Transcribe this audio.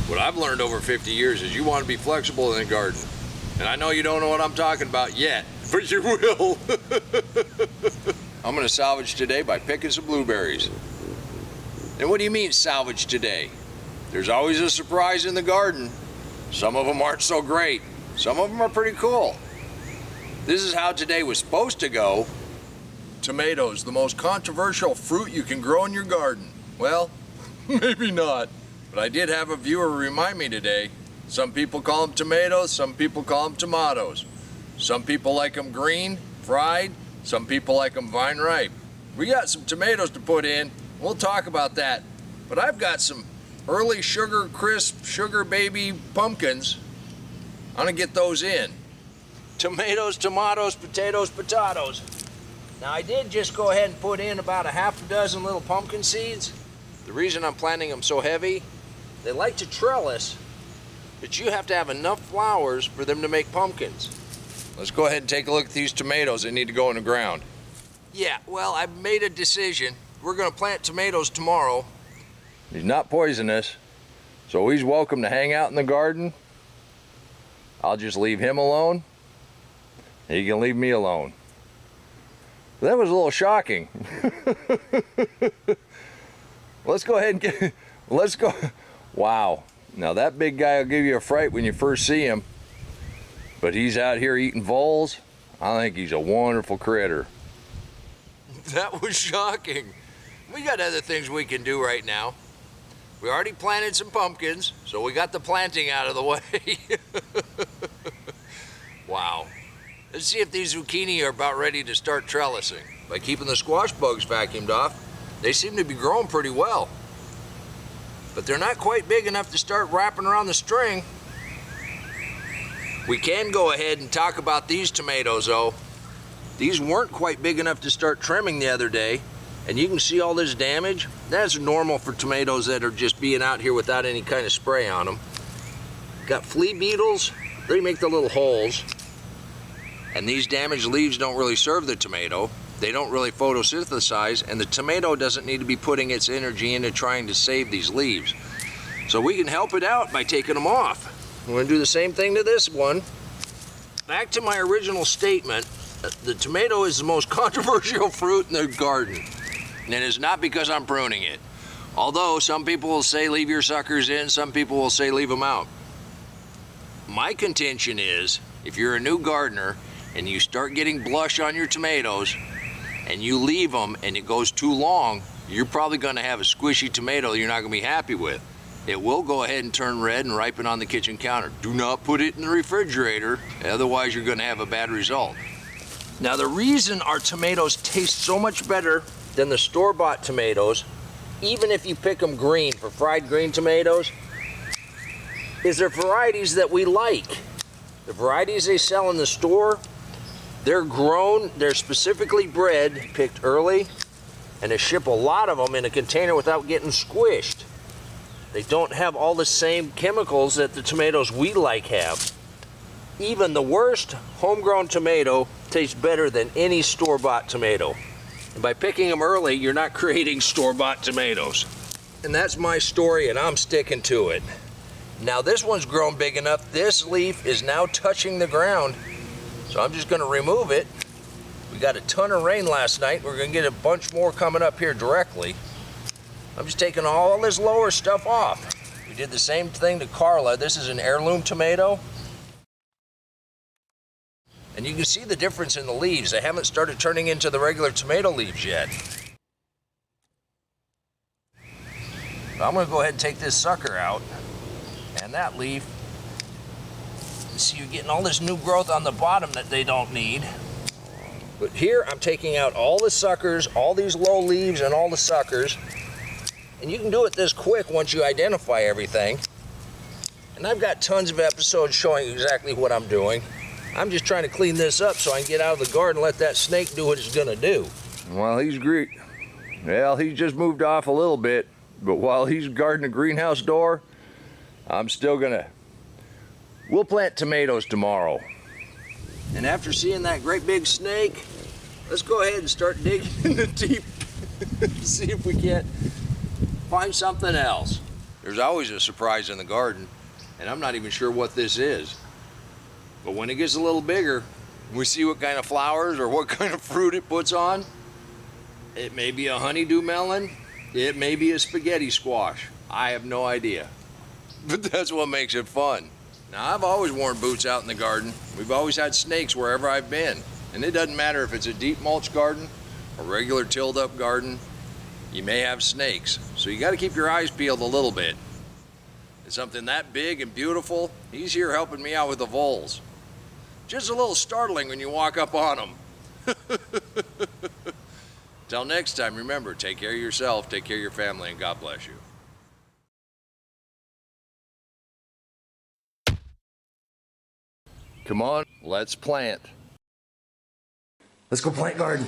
What I've learned over 50 years is you want to be flexible in the garden. And I know you don't know what I'm talking about yet, but you will. I'm gonna salvage today by picking some blueberries. And what do you mean salvage today? There's always a surprise in the garden. Some of them aren't so great. Some of them are pretty cool. This is how today was supposed to go. Tomatoes, the most controversial fruit you can grow in your garden. Well, maybe not. But I did have a viewer remind me today. Some people call them tomatoes, some people call them tomatoes. Some people like them green, fried, some people like them vine ripe. We got some tomatoes to put in. We'll talk about that. But I've got some early sugar crisp, sugar baby pumpkins. I'm gonna get those in. Tomatoes, tomatoes, potatoes, potatoes. Now I did just go ahead and put in about a half a dozen little pumpkin seeds. The reason I'm planting them so heavy, they like to trellis, but you have to have enough flowers for them to make pumpkins. Let's go ahead and take a look at these tomatoes that need to go in the ground. Yeah, well, I've made a decision. We're gonna plant tomatoes tomorrow. He's not poisonous, so he's welcome to hang out in the garden. I'll just leave him alone. He can leave me alone. That was a little shocking. Let's go ahead and let's go. Wow. Now that big guy will give you a fright when you first see him, but he's out here eating voles. I think he's a wonderful critter. That was shocking. We got other things we can do right now. We already planted some pumpkins, so we got the planting out of the way. Wow. Let's see if these zucchini are about ready to start trellising. By keeping the squash bugs vacuumed off, they seem to be growing pretty well. But they're not quite big enough to start wrapping around the string. We can go ahead and talk about these tomatoes though. These weren't quite big enough to start trimming the other day, and you can see all this damage. That's normal for tomatoes that are just being out here without any kind of spray on them. Got flea beetles, they make the little holes. And these damaged leaves don't really serve the tomato. They don't really photosynthesize, and the tomato doesn't need to be putting its energy into trying to save these leaves. So we can help it out by taking them off. We're gonna do the same thing to this one. Back to my original statement, the tomato is the most controversial fruit in the garden. And it's not because I'm pruning it. Although some people will say leave your suckers in, some people will say leave them out. My contention is, if you're a new gardener and you start getting blush on your tomatoes and you leave them and it goes too long, you're probably gonna have a squishy tomato you're not gonna be happy with. It will go ahead and turn red and ripen on the kitchen counter. Do not put it in the refrigerator, otherwise you're gonna have a bad result. Now the reason our tomatoes taste so much better than the store-bought tomatoes, even if you pick them green for fried green tomatoes, is they're varieties that we like. The varieties they sell in the store, they're grown, they're specifically bred, picked early, and they ship a lot of them in a container without getting squished. They don't have all the same chemicals that the tomatoes we like have. Even the worst homegrown tomato tastes better than any store-bought tomato. And by picking them early, you're not creating store-bought tomatoes. And that's my story, and I'm sticking to it. Now this one's grown big enough, this leaf is now touching the ground, so I'm just gonna remove it. We got a ton of rain last night. We're gonna get a bunch more coming up here directly. I'm just taking all this lower stuff off. We did the same thing to Carla. This is an heirloom tomato. And you can see the difference in the leaves. They haven't started turning into the regular tomato leaves yet. So I'm gonna go ahead and take this sucker out and that leaf. See, you're getting all this new growth on the bottom that they don't need. But here I'm taking out all the suckers, all these low leaves and all the suckers. And you can do it this quick once you identify everything. And I've got tons of episodes showing exactly what I'm doing. I'm just trying to clean this up so I can get out of the garden and let that snake do what it's gonna do. Well, he's great. Well, he's just moved off a little bit, but while he's guarding the greenhouse door, I'm still gonna, we'll plant tomatoes tomorrow. And after seeing that great big snake, let's go ahead and start digging in the deep, see if we can't find something else. There's always a surprise in the garden, and I'm not even sure what this is. But when it gets a little bigger, we see what kind of flowers or what kind of fruit it puts on. It may be a honeydew melon. It may be a spaghetti squash. I have no idea. But that's what makes it fun. Now, I've always worn boots out in the garden. We've always had snakes wherever I've been. And it doesn't matter if it's a deep mulch garden, a regular tilled up garden, you may have snakes. So you got to keep your eyes peeled a little bit. It's something that big and beautiful, he's here helping me out with the voles. Just a little startling when you walk up on them. Till next time, remember, take care of yourself, take care of your family, and God bless you. Come on, let's plant. Let's go plant garden.